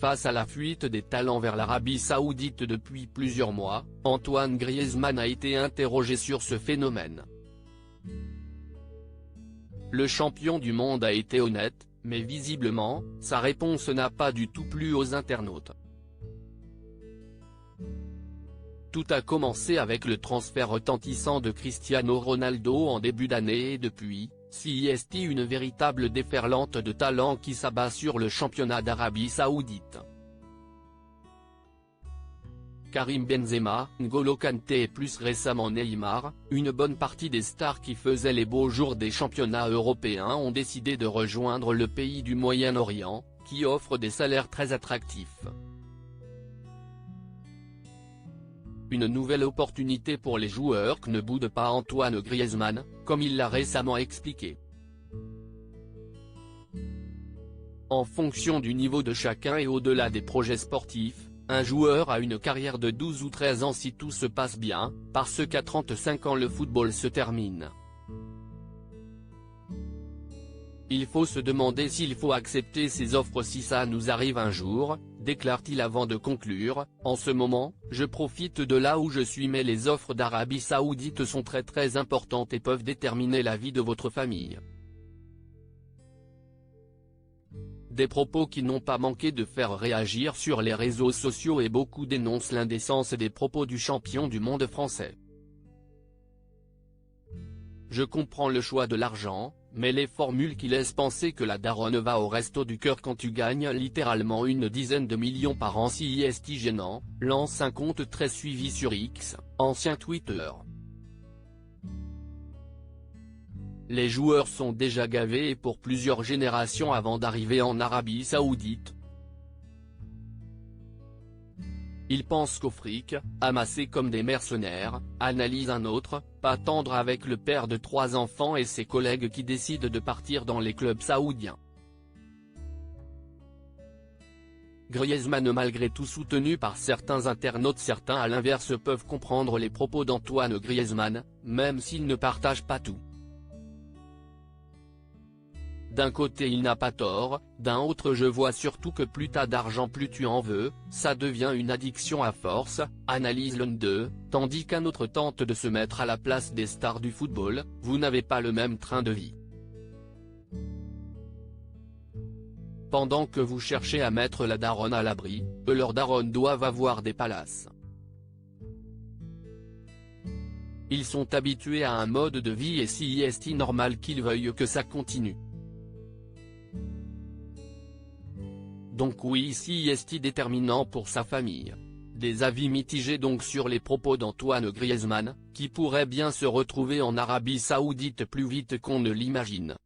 Face à la fuite des talents vers l'Arabie Saoudite depuis plusieurs mois, Antoine Griezmann a été interrogé sur ce phénomène. Le champion du monde a été honnête, mais visiblement, sa réponse n'a pas du tout plu aux internautes. Tout a commencé avec le transfert retentissant de Cristiano Ronaldo en début d'année et depuis, CIST une véritable déferlante de talents qui s'abat sur le championnat d'Arabie Saoudite. Karim Benzema, N'Golo Kanté et plus récemment Neymar, une bonne partie des stars qui faisaient les beaux jours des championnats européens ont décidé de rejoindre le pays du Moyen-Orient, qui offre des salaires très attractifs. Une nouvelle opportunité pour les joueurs que ne boude pas Antoine Griezmann, comme il l'a récemment expliqué. En fonction du niveau de chacun et au-delà des projets sportifs, un joueur a une carrière de 12 ou 13 ans si tout se passe bien, parce qu'à 35 ans le football se termine. Il faut se demander s'il faut accepter ces offres si ça nous arrive un jour, déclare-t-il avant de conclure, en ce moment, je profite de là où je suis mais les offres d'Arabie Saoudite sont très importantes et peuvent déterminer la vie de votre famille. Des propos qui n'ont pas manqué de faire réagir sur les réseaux sociaux et beaucoup dénoncent l'indécence des propos du champion du monde français. Je comprends le choix de l'argent, mais les formules qui laissent penser que la daronne va au resto du cœur quand tu gagnes littéralement une dizaine de millions par an CIST gênant, lance un compte très suivi sur X, ancien Twitter. Les joueurs sont déjà gavés et pour plusieurs générations avant d'arriver en Arabie Saoudite. Ils pensent qu'au fric, amassé comme des mercenaires, analyse un autre, pas tendre avec le père de 3 enfants et ses collègues qui décident de partir dans les clubs saoudiens. Griezmann malgré tout soutenu par certains internautes, certains à l'inverse peuvent comprendre les propos d'Antoine Griezmann, même s'ils ne partagent pas tout. D'un côté il n'a pas tort, d'un autre je vois surtout que plus t'as d'argent plus tu en veux, ça devient une addiction à force, analyse l'un d'eux, tandis qu'un autre tente de se mettre à la place des stars du football, vous n'avez pas le même train de vie. Pendant que vous cherchez à mettre la daronne à l'abri, eux leurs daronnes doivent avoir des palaces. Ils sont habitués à un mode de vie et CIST normal qu'ils veuillent que ça continue. Donc oui CIST déterminant pour sa famille. Des avis mitigés donc sur les propos d'Antoine Griezmann, qui pourrait bien se retrouver en Arabie Saoudite plus vite qu'on ne l'imagine.